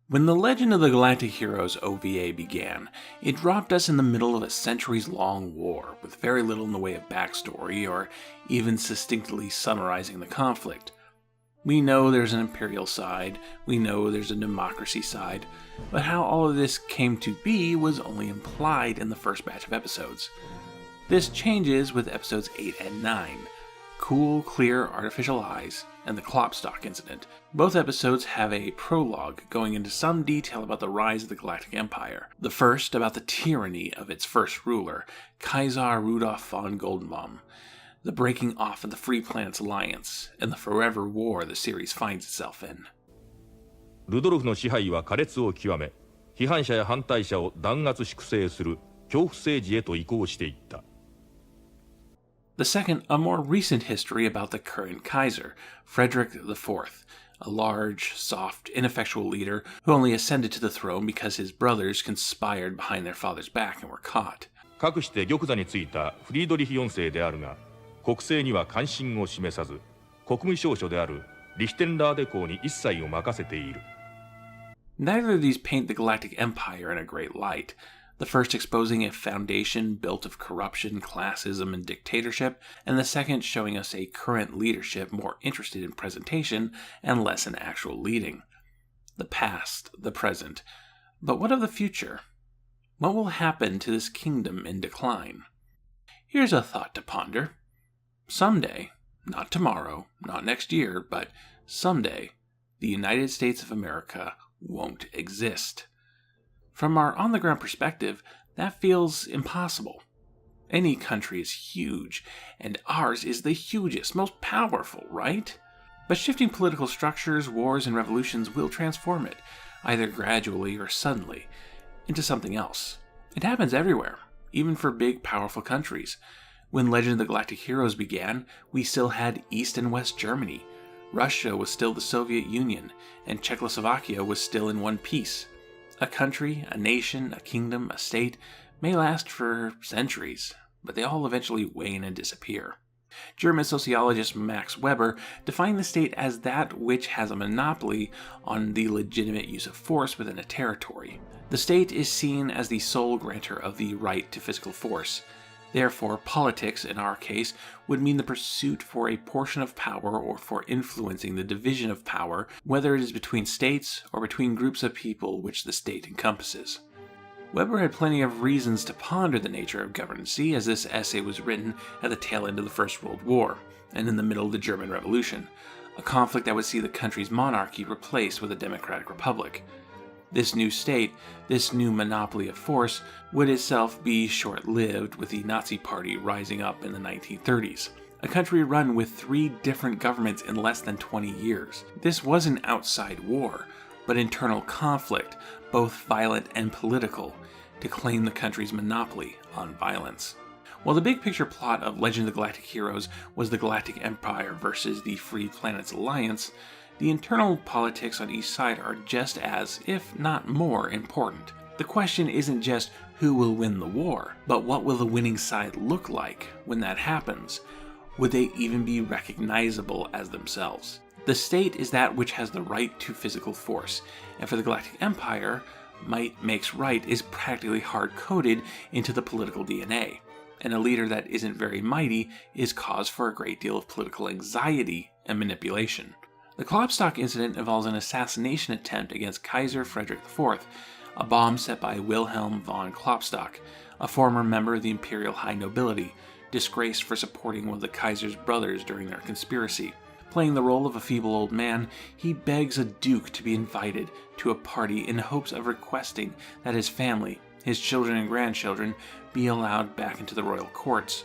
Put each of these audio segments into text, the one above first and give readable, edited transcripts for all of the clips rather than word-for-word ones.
When the Legend of the Galactic Heroes OVA began, it dropped us in the middle of a centuries-long war with very little in the way of backstory or even succinctly summarizing the conflict. We know there's an imperial side, we know there's a democracy side, but how all of this came to be was only implied in the first batch of episodes. This changes with episodes 8 and 9, Cool, Clear, Artificial Eyes, and the Klopstock incident. Both episodes have a prologue going into some detail about the rise of the Galactic Empire. The first about the tyranny of its first ruler, Kaiser Rudolf von Goldenbaum, the breaking off of the Free Planets Alliance, and the forever war the series finds itself in. ルドルフの支配は苛烈を極め、批判者や反対者を弾圧粛清する恐怖政治へと移行していった。The second, a more recent history about the current Kaiser, Frederick IV, a large, soft, ineffectual leader who only ascended to the throne because his brothers conspired behind their father's back and were caught. かくして玉座についたフリードリヒ4世であるが、国政には関心を示さず、国務省所であるリヒテンラーデ公に一切を任せている。Neither of these paint the Galactic Empire in a great light. The first exposing a foundation built of corruption, classism, and dictatorship, and the second showing us a current leadership more interested in presentation and less in actual leading. The past, the present. But what of the future? What will happen to this kingdom in decline? Here's a thought to ponder. Someday, not tomorrow, not next year, but someday, the United States of America won't exist. From our on-the-ground perspective, that feels impossible. Any country is huge, and ours is the hugest, most powerful, right? But shifting political structures, wars, and revolutions will transform it, either gradually or suddenly, into something else. It happens everywhere, even for big, powerful countries. When Legend of the Galactic Heroes began, we still had East and West Germany. Russia was still the Soviet Union, and Czechoslovakia was still in one piece. A country, a nation, a kingdom, a state may last for centuries, but they all eventually wane and disappear. German sociologist Max Weber defined the state as that which has a monopoly on the legitimate use of force within a territory. The state is seen as the sole grantor of the right to physical force. Therefore, politics, in our case, would mean the pursuit for a portion of power or for influencing the division of power, whether it is between states or between groups of people which the state encompasses. Weber had plenty of reasons to ponder the nature of governancy, as this essay was written at the tail end of the First World War, and in the middle of the German Revolution, a conflict that would see the country's monarchy replaced with a democratic republic. This new state, this new monopoly of force, would itself be short-lived with the Nazi Party rising up in the 1930s. A country run with 3 different governments in less than 20 years. This wasn't outside war, but internal conflict, both violent and political, to claim the country's monopoly on violence. While the big picture plot of Legend of the Galactic Heroes was the Galactic Empire versus the Free Planets Alliance, the internal politics on each side are just as, if not more, important. The question isn't just who will win the war, but what will the winning side look like when that happens? Would they even be recognizable as themselves? The state is that which has the right to physical force, and for the Galactic Empire, might makes right is practically hard-coded into the political DNA, and a leader that isn't very mighty is cause for a great deal of political anxiety and manipulation. The Kloppstock incident involves an assassination attempt against Kaiser Frederick IV, a bomb set by Wilhelm von Klopstock, a former member of the imperial high nobility, disgraced for supporting one of the Kaiser's brothers during their conspiracy. Playing the role of a feeble old man, he begs a duke to be invited to a party in hopes of requesting that his family, his children and grandchildren, be allowed back into the royal courts.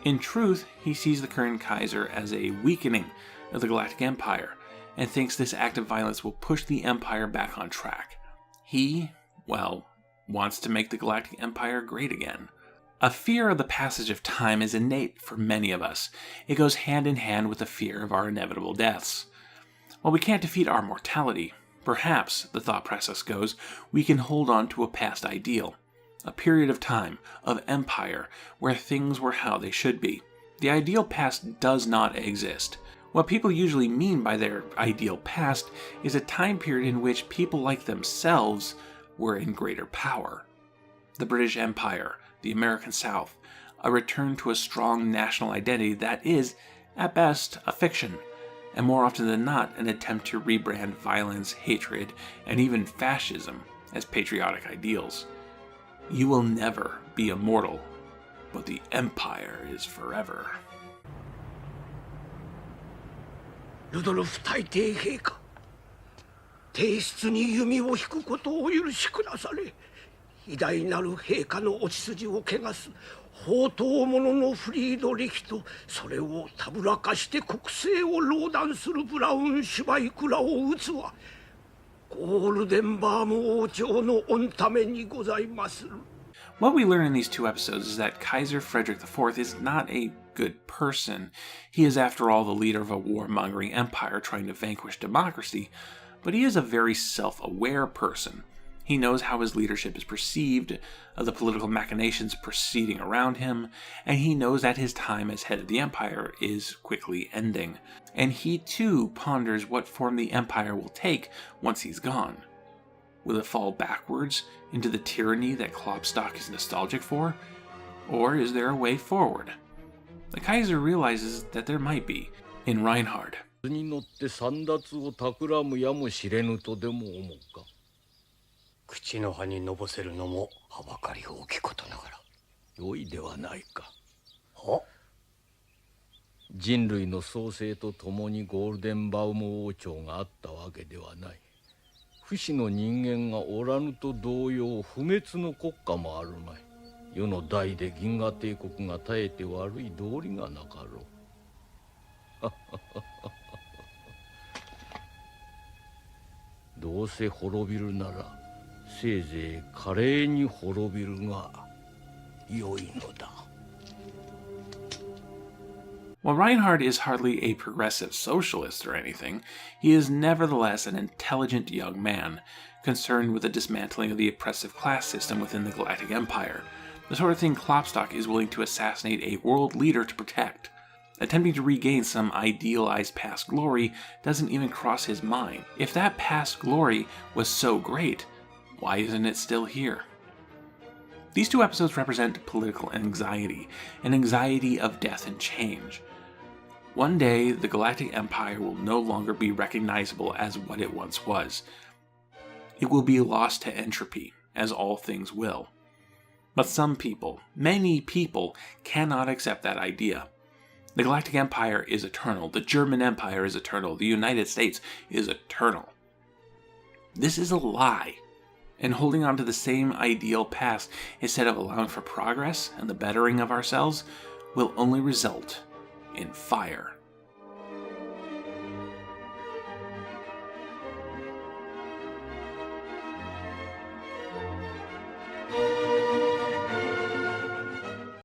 In truth, he sees the current Kaiser as a weakening of the Galactic Empire, and thinks this act of violence will push the Empire back on track. He, wants to make the Galactic Empire great again. A fear of the passage of time is innate for many of us. It goes hand in hand with the fear of our inevitable deaths. While we can't defeat our mortality, perhaps, the thought process goes, we can hold on to a past ideal. A period of time, of empire, where things were how they should be. The ideal past does not exist. What people usually mean by their ideal past is a time period in which people like themselves were in greater power. The British Empire, the American South, a return to a strong national identity that is, at best, a fiction, and more often than not, an attempt to rebrand violence, hatred, and even fascism as patriotic ideals. You will never be immortal, but the Empire is forever. ルドルフ大帝陛下、帝室に弓を引くことをお許しくだされ。偉大なる陛下のお血筋を汚す宝刀者のフリードリヒと、それをたぶらかして国政を壟断するブラウンシュバイクラを討つは、ゴールデンバーム王朝の御ためにございまする。 What we learn in these two episodes is that Kaiser Frederick IV is not a good person. He is, after all, the leader of a warmongering empire trying to vanquish democracy, but he is a very self-aware person. He knows how his leadership is perceived, of the political machinations proceeding around him, and he knows that his time as head of the empire is quickly ending. And he too ponders what form the empire will take once he's gone. Will it fall backwards into the tyranny that Kloppstock is nostalgic for? Or is there a way forward? The Kaiser realizes that there might be, in Reinhard. に乗って簒奪を企むやもしれぬとでも思うか。口の葉にのぼせるのもはばかり大きいことながら良いではないか。は？人類の創生とともにゴールデンバウム王朝があったわけではない。不死の人間がおらぬと同様、不滅の国家もあるまい。世の代で銀河帝国が絶えて悪い道理がなかろう。どうせ滅びるなら、せいぜい華麗に滅びるが良いのだ。While Reinhard is hardly a progressive socialist or anything, he is nevertheless an intelligent young man, concerned with the dismantling of the oppressive class system within the Galactic Empire, the sort of thing Kloppstock is willing to assassinate a world leader to protect. Attempting to regain some idealized past glory doesn't even cross his mind. If that past glory was so great, why isn't it still here? These two episodes represent political anxiety, an anxiety of death and change. One day, the Galactic Empire will no longer be recognizable as what it once was. It will be lost to entropy, as all things will. But some people, many people, cannot accept that idea. The Galactic Empire is eternal, the German Empire is eternal, the United States is eternal. This is a lie. And holding on to the same ideal past instead of allowing for progress and the bettering of ourselves will only result in fire.